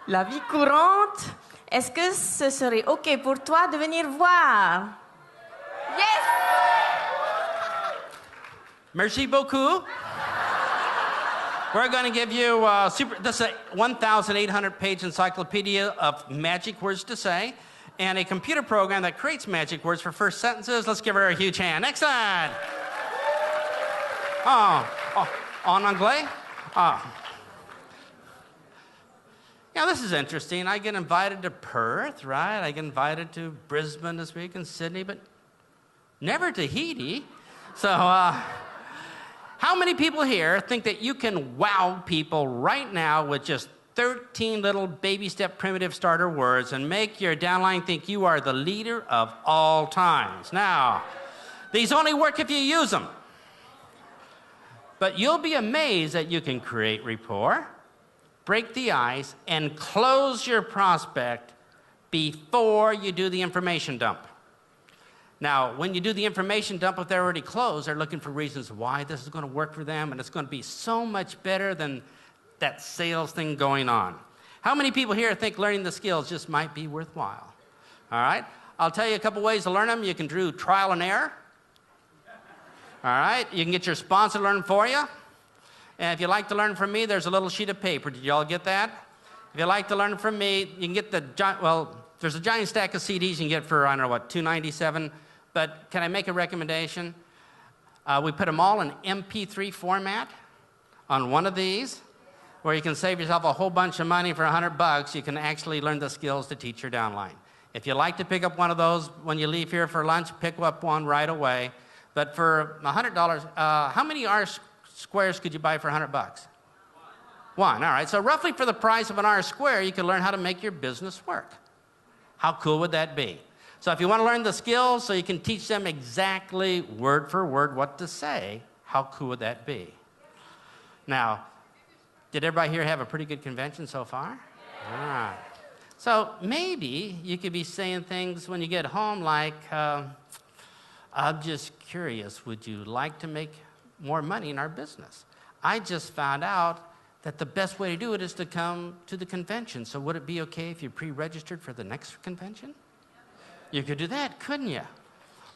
la vie courante. Est-ce que ce serait OK pour toi de venir voir? Yes! Merci beaucoup. We're going to give you this is a 1,800-page encyclopedia of magic words to say and a computer program that creates magic words for first sentences. Let's give her a huge hand. Excellent. Oh, En anglais? Yeah, this is interesting. I get invited to Perth, right? I get invited to Brisbane this week and Sydney, but never Tahiti. So, how many people here think that you can wow people right now with just 13 little baby step primitive starter words and make your downline think you are the leader of all times? Now, these only work if you use them. But you'll be amazed that you can create rapport, break the ice, and close your prospect before you do the information dump. Now, when you do the information dump, if they're already closed, they're looking for reasons why this is going to work for them, and it's going to be so much better than that sales thing going on. How many people here think learning the skills just might be worthwhile? All right? I'll tell you a couple ways to learn them. You can do trial and error. All right? You can get your sponsor to learn for you. And if you like to learn from me, there's a little sheet of paper. Did you all get that? If you like to learn from me, you can get there's a giant stack of CDs you can get for, I don't know what, $2.97. But can I make a recommendation? We put them all in MP3 format on one of these, where you can save yourself a whole bunch of money for $100. You can actually learn the skills to teach your downline. If you like to pick up one of those when you leave here for lunch, pick up one right away. But for $100, how many R squares could you buy for $100? One. All right. So roughly for the price of an R square, you can learn how to make your business work. How cool would that be? So if you want to learn the skills so you can teach them exactly word for word what to say, how cool would that be? Now, did everybody here have a pretty good convention so far? Yeah. All right. So maybe you could be saying things when you get home like, I'm just curious, would you like to make more money in our business? I just found out that the best way to do it is to come to the convention. So would it be okay if you pre-registered for the next convention? You could do that, couldn't you?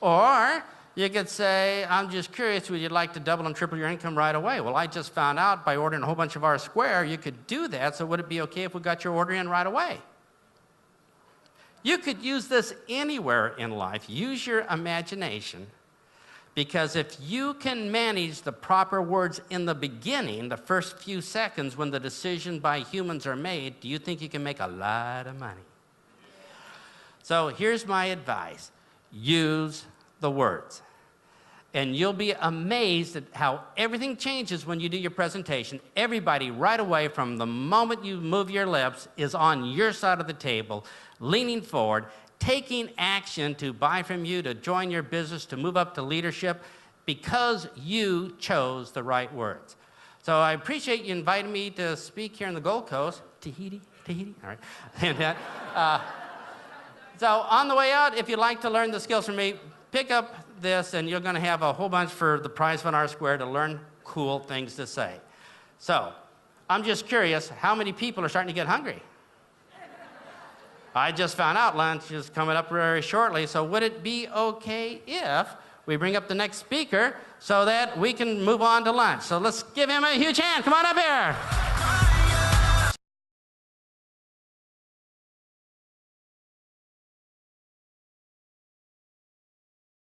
Or you could say, I'm just curious, would you like to double and triple your income right away? Well, I just found out by ordering a whole bunch of R square, you could do that, so would it be okay if we got your order in right away? You could use this anywhere in life. Use your imagination, because if you can manage the proper words in the beginning, the first few seconds when the decision by humans are made, do you think you can make a lot of money? So here's my advice. Use the words. And you'll be amazed at how everything changes when you do your presentation. Everybody right away from the moment you move your lips is on your side of the table, leaning forward, taking action to buy from you, to join your business, to move up to leadership, because you chose the right words. So I appreciate you inviting me to speak here on the Gold Coast. Tahiti, all right. And so on the way out, if you'd like to learn the skills from me, pick up this, and you're going to have a whole bunch for the price of an R square to learn cool things to say. So I'm just curious, how many people are starting to get hungry? I just found out lunch is coming up very shortly, so would it be okay if we bring up the next speaker so that we can move on to lunch? So let's give him a huge hand. Come on up here.